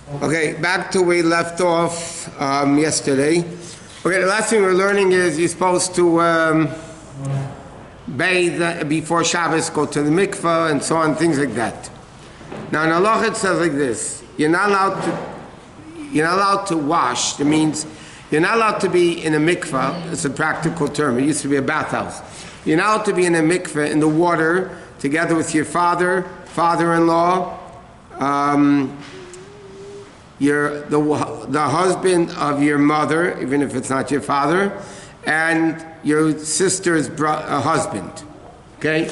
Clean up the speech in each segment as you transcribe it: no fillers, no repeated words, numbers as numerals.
Okay, back to where we left off yesterday. Okay, the last thing we're learning is you're supposed to bathe before Shabbos, go to the Mikvah, and so on, things like that. Now in halacha it says like this: you're not allowed to wash. That means you're not allowed to be in a mikvah. It's a practical term. It used to be a bathhouse. You're not allowed to be in a mikvah in the water together with your father-in-law, the husband of your mother, even if it's not your father, and your sister's husband. Okay?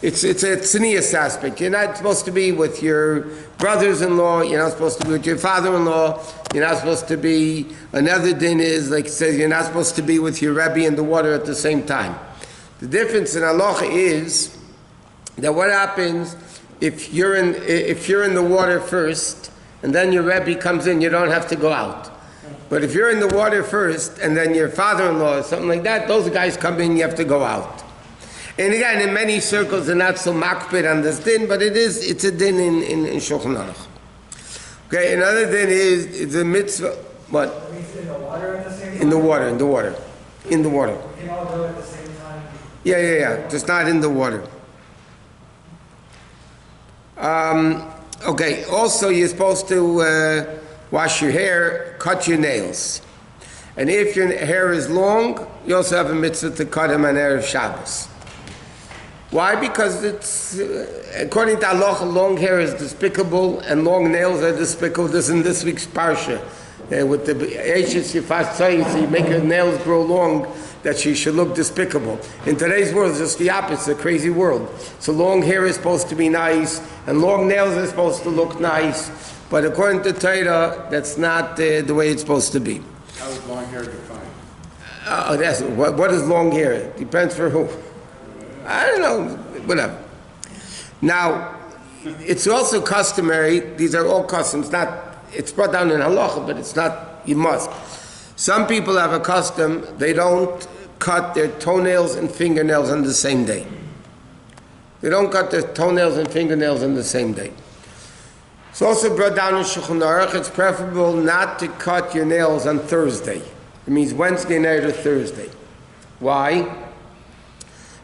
It's a tznius aspect. You're not supposed to be with your brothers-in-law. You're not supposed to be with your father-in-law. You're not supposed to be, another din is, like it says, you're not supposed to be with your Rebbe in the water at the same time. The difference in halacha is that what happens if you're in the water first and then your Rebbe comes in, you don't have to go out. But if you're in the water first and then your father-in-law or something like that, those guys come in, you have to go out. And again, in many circles, they're not so makpid on this din, but it's a din in Shulchan Aruch. Okay, another din is the mitzvah. What? In the water at the same time? In the water. We can all do it at the same time? Yeah. Just not in the water. Okay, also you're supposed to wash your hair, cut your nails. And if your hair is long, you also have a mitzvah to cut them on Erev Shabbos. Why? Because it's, according to halacha, long hair is despicable and long nails are despicable. This in this week's parsha. With the Eishes Yifas Tzayis, so you make her nails grow long, that she should look despicable. In today's world, it's just the opposite, a crazy world. So long hair is supposed to be nice, and long nails are supposed to look nice. But according to Torah, that's not the way it's supposed to be. How is long hair defined? What is long hair? Depends for who. I don't know, whatever. Now, it's also customary, these are all customs, it's brought down in halacha, but it's not, you must. Some people have a custom, they don't cut their toenails and fingernails on the same day. They don't cut their toenails and fingernails on the same day. It's also brought down in Shulchan Aruch, it's preferable not to cut your nails on Thursday. It means Wednesday night or Thursday. Why?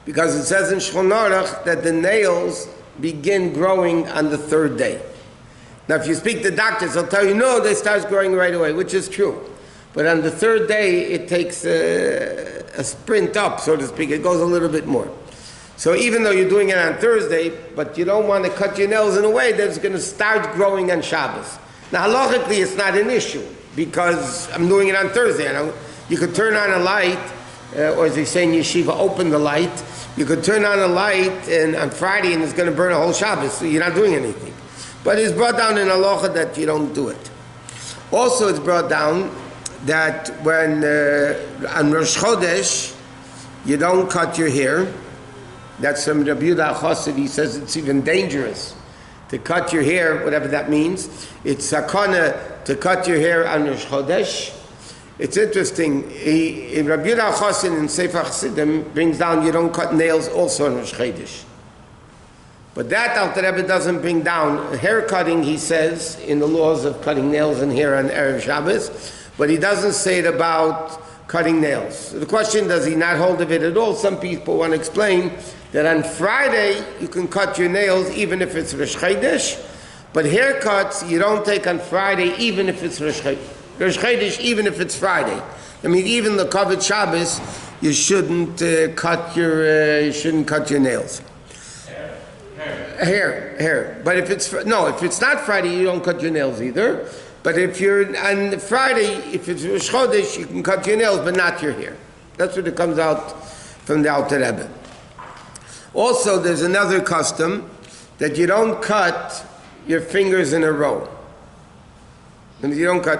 Because it says in Shulchan Aruch that the nails begin growing on the third day. Now if you speak to doctors, they'll tell you, no, they start growing right away, which is true. But on the third day, it takes a sprint up, so to speak. It goes a little bit more. So even though you're doing it on Thursday, but you don't want to cut your nails in a way that's going to start growing on Shabbos. Now halachically, it's not an issue, because I'm doing it on Thursday. You could turn on a light, or as they say in yeshiva, open the light. You could turn on a light on Friday and it's going to burn a whole Shabbos, so you're not doing anything. But it's brought down in halacha that you don't do it. Also it's brought down that when on Rosh Chodesh you don't cut your hair. That's from Rabbi Yosef Shusterman. He says it's even dangerous to cut your hair, whatever that means. It's sakana to cut your hair on Rosh Chodesh. It's interesting. Rabbi Yosef Shusterman in Sefer Chassidim brings down you don't cut nails also on Rosh Chodesh. But that Alter Rebbe doesn't bring down hair cutting. He says in the laws of cutting nails and hair on Erev Shabbos, but he doesn't say it about cutting nails. So the question, does he not hold of it at all? Some people want to explain that on Friday you can cut your nails even if it's Rosh Chodesh, but haircuts you don't take on Friday even if it's Rosh Chodesh, even if it's Friday. I mean, even the Kavod Shabbos, you shouldn't cut your nails. Hair. But if it's not Friday, you don't cut your nails either. But if you're on Friday, if it's Rosh Chodesh, you can cut your nails, but not your hair. That's what it comes out from the Alter Rebbe. Also, there's another custom that you don't cut your fingers in a row. And you don't cut,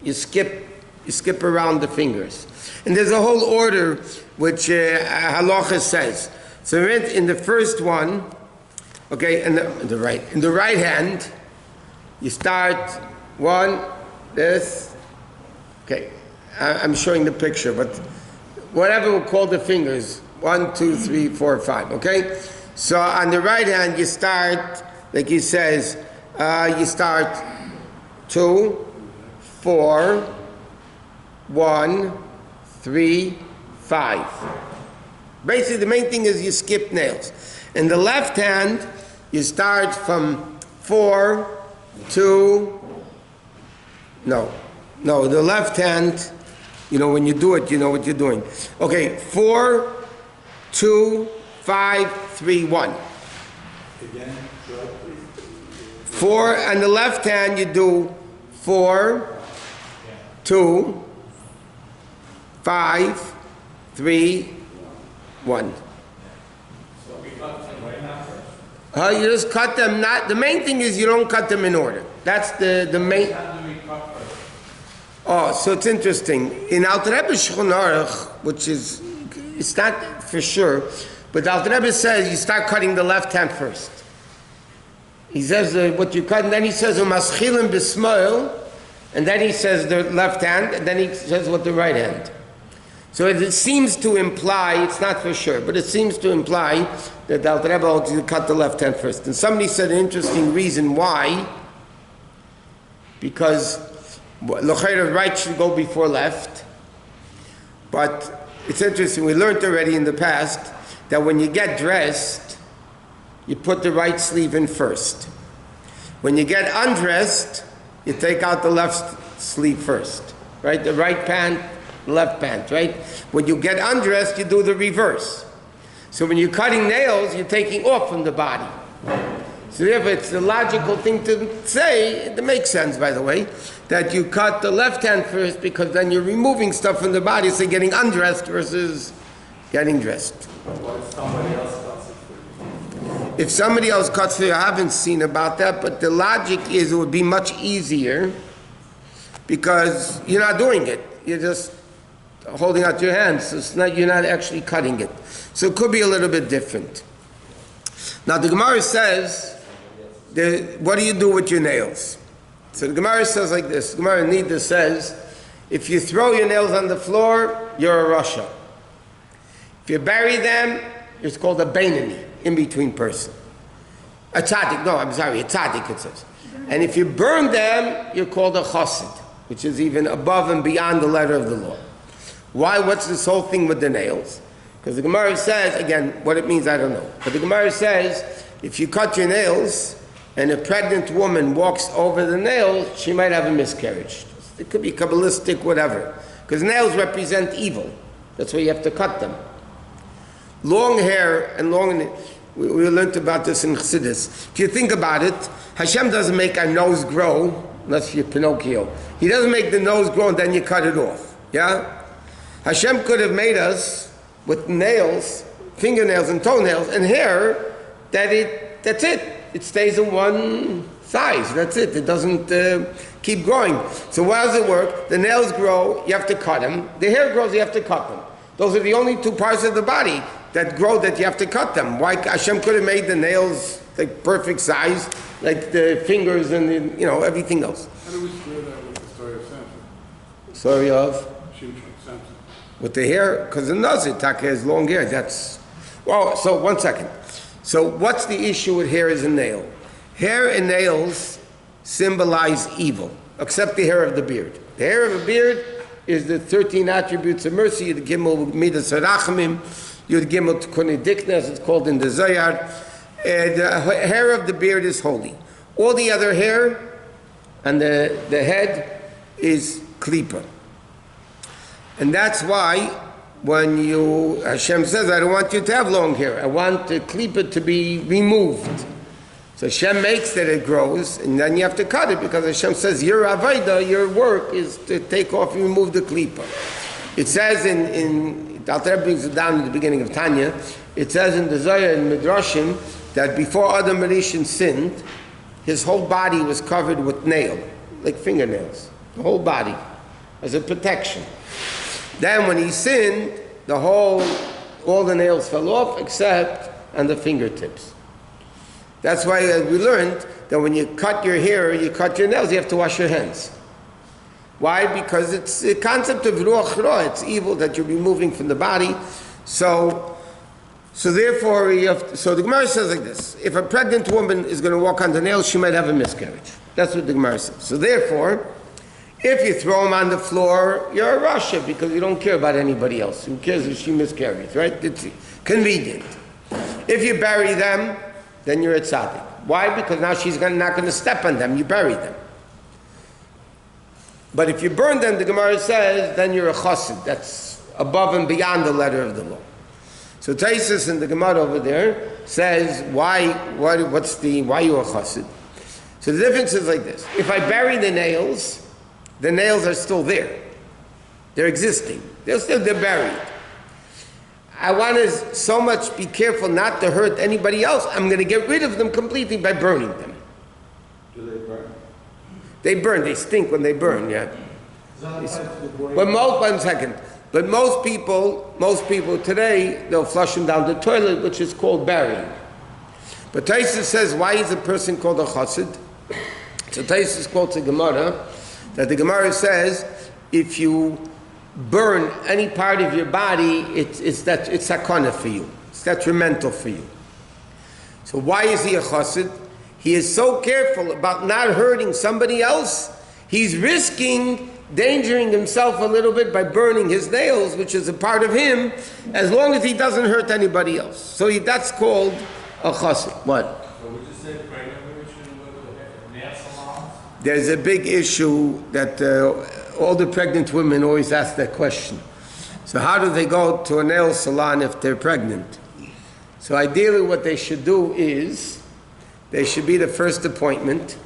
you skip around the fingers. And there's a whole order which halacha says. So in the first one, okay, in the right hand, you start one, this, okay, I'm showing the picture, but whatever we'll call the fingers, 1, 2, 3, 4, 5, okay? So on the right hand, you start, like he says, you start 2, 4, 1, 3, 5. Basically, the main thing is you skip nails. In the left hand, you start from 4, 2, the left hand, when you do it, you know what you're doing. Okay, 4, 2, 5, 3, 1. Again, 4, and the left hand you do 4, 2, 5, 3, 1. You just cut them. The main thing is you don't cut them in order. That's the main. Oh, so it's interesting. In Alter Rebbe's Shulchan Aruch, which is, it's not for sure, but Alter Rebbe says you start cutting the left hand first. He says what you cut, and then he says umaschilim b'smoil, and then he says the left hand, and then he says what the right hand. So it seems to imply, it's not for sure, but it seems to imply that the Alter Rebbe holds you cut the left hand first. And somebody said an interesting reason why, because l'chayra right should go before left, but it's interesting, we learned already in the past that when you get dressed, you put the right sleeve in first. When you get undressed, you take out the left sleeve first, right? The right pant, left pant, right? When you get undressed, you do the reverse. So when you're cutting nails, you're taking off from the body. So therefore, it's the logical thing to say, it makes sense, by the way, that you cut the left hand first because then you're removing stuff from the body, so getting undressed versus getting dressed. If somebody else cuts for you, I haven't seen about that, but the logic is it would be much easier because you're not doing it. You're just holding out your hands. So it's not, you're not actually cutting it. So it could be a little bit different. Now the Gemara says, what do you do with your nails? So the Gemara says like this. The Gemara Nida says, if you throw your nails on the floor, you're a Rasha. If you bury them, it's called a Beinani. In-between person. A tzaddik, a tzaddik it says. And if you burn them, you're called a chassid, which is even above and beyond the letter of the law. Why? What's this whole thing with the nails? Because the Gemara says, again, what it means I don't know. But the Gemara says, if you cut your nails and a pregnant woman walks over the nails, she might have a miscarriage. It could be Kabbalistic, whatever. Because nails represent evil. That's why you have to cut them. Long hair and we learned about this in Chassidus. If you think about it, Hashem doesn't make our nose grow, unless you're Pinocchio. He doesn't make the nose grow and then you cut it off. Yeah? Hashem could have made us with nails, fingernails and toenails and hair, that's it. It stays in one size. That's it. It doesn't keep growing. So how does it work? The nails grow, you have to cut them. The hair grows, you have to cut them. Those are the only two parts of the body that grow that you have to cut them. Why Hashem could have made the nails like perfect size, like the fingers and everything else. How do we square that with the story of Samson? Story of? Samson. With the hair, because the Nazir Taka has long hair. So 1 second. So what's the issue with hair as a nail? Hair and nails symbolize evil, except the hair of the beard. The hair of a beard is the 13 attributes of mercy, the Gimel Midas Harachamim, Yud Gimel Tikkun Diknas, it's called in the Zohar. The hair of the beard is holy. All the other hair and the head is klipa. And that's why when Hashem says, I don't want you to have long hair, I want the klipa to be removed. So Hashem makes that it grows, and then you have to cut it, because Hashem says, your avodah, your work is to take off and remove the klipa. It says the Alter Rebbe brings it down in the beginning of Tanya, it says in the Zohar and Midrashim, that before Adam Rishon sinned, his whole body was covered with nail, like fingernails, the whole body, as a protection. Then when he sinned, all the nails fell off, except on the fingertips. That's why we learned that when you cut your hair, you cut your nails, you have to wash your hands. Why? Because it's the concept of ruach ra, it's evil that you're removing from the body. So therefore, so the Gemara says like this: if a pregnant woman is going to walk on the nails, she might have a miscarriage. That's what the Gemara says. So therefore, if you throw them on the floor, you're a rasha because you don't care about anybody else. Who cares if she miscarries, right? It's convenient. If you bury them, then you're a tzaddik. Why? Because now she's not going to step on them. You bury them. But if you burn them, the Gemara says, then you're a chassid. That's above and beyond the letter of the law. So Taisus in the Gemara over there says, why are you a chassid? So the difference is like this. If I bury the nails are still there. They're existing. They're buried. I want to so much be careful not to hurt anybody else. I'm going to get rid of them completely by burning them. Do they burn? They burn. They stink when they burn, yeah. But most people today, they'll flush them down the toilet, which is called burying. But Taisus says, why is a person called a chassid? So Taisus quotes a Gemara, that the Gemara says, if you burn any part of your body, it's sakana for you. It's detrimental for you. So why is he a chassid? He is so careful about not hurting somebody else, he's risking endangering himself a little bit by burning his nails, which is a part of him, as long as he doesn't hurt anybody else. So that's called a chassid. What? So would you say pregnant women shouldn't go to nail salons? There's a big issue that all the pregnant women always ask that question. So how do they go to a nail salon if they're pregnant? So ideally what they should do is, they should be the first appointment.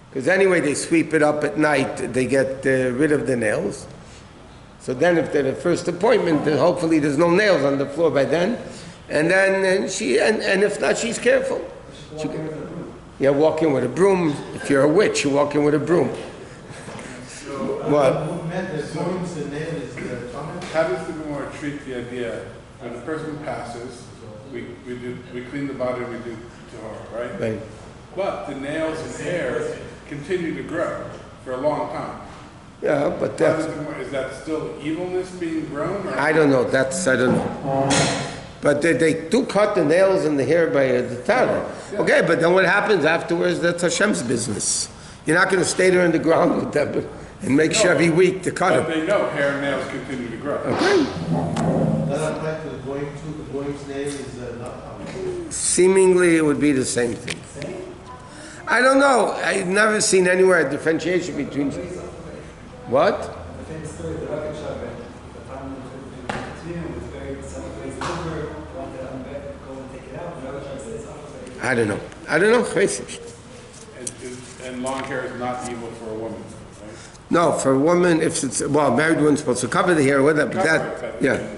Because anyway, they sweep it up at night, they get rid of the nails. So then if they're the first appointment, then hopefully there's no nails on the floor by then. And then and if not, she's careful. Walk in with a broom. If you're a witch, you walk in with a broom. What? How does the Gemara treat the idea when the person passes, we clean the body, we do tahara, right? Right. But the nails and hair continue to grow for a long time. Yeah, but that's... Is that still evilness being grown? Or? I don't know. I don't know. But they do cut the nails and the hair by the Torah. Okay, but then what happens afterwards? That's Hashem's business. You're not going to stay there in the ground with them and make sure every week to cut But them. they know hair and nails continue to grow. Okay. Does that apply to the goyim too? The goyim's name is not... Seemingly, it would be the same thing. I don't know. I've never seen anywhere a differentiation between... What? The famous story of the rocket Shabbat, the family was very celebrated liver, wanted on back, go and take it out, and the rocket Shabbat said it's not. I don't know. And long hair is not evil for a woman, right? No, for a woman, if it's... Well, married woman's supposed to cover the hair with it, but that... Yeah.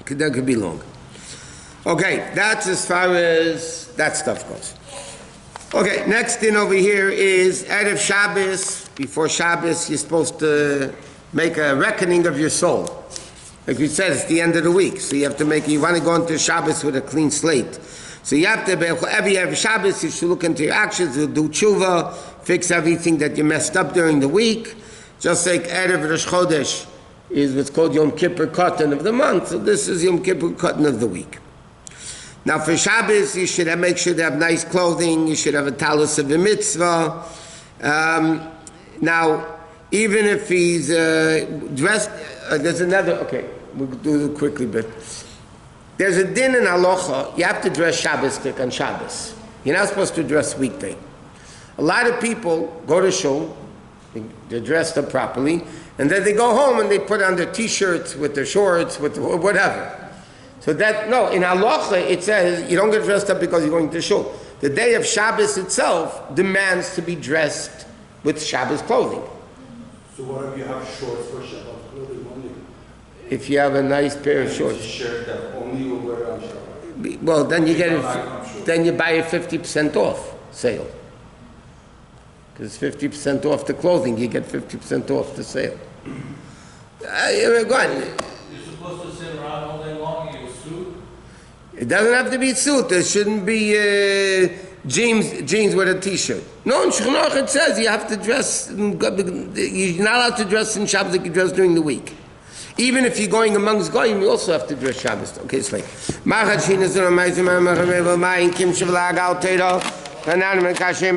That could be long. Okay, that's as far as that stuff goes. Okay, next thing over here is Erev Shabbos. Before Shabbos, you're supposed to make a reckoning of your soul. Like we said, it's the end of the week, so you have to you want to go into Shabbos with a clean slate. So you have to, every Erev Shabbos, you should look into your actions, you do tshuva, fix everything that you messed up during the week. Just like Erev Rosh Chodesh is what's called Yom Kippur Cotton of the month, so this is Yom Kippur Cotton of the week. Now for Shabbos, you should make sure to have nice clothing, you should have a talus of a mitzvah. Now, even if he's dressed, there's another, okay, we'll do it quickly, but there's a din in halacha, you have to dress Shabbos on Shabbos. You're not supposed to dress weekday. A lot of people go to shul, they're dressed up properly, and then they go home and they put on their t-shirts with their shorts, with whatever. So in halacha it says you don't get dressed up because you're going to shul. The day of Shabbos itself demands to be dressed with Shabbos clothing. So what if you have shorts for Shabbat clothing only? If you have a nice pair of shorts. It's a shirt that only you will wear on Shabbat. Well, then you then you buy a 50% off sale. Because 50% off the clothing, you get 50% off the sale. Go on. You're supposed to sit around all day long in your suit? It doesn't have to be a suit. There shouldn't be jeans with a t-shirt. No, in Shulchan Aruch it says you have to dress. You're not allowed to dress in Shabbos like you dress during the week. Even if you're going amongst goyim, you also have to dress Shabbos. Okay, it's fine.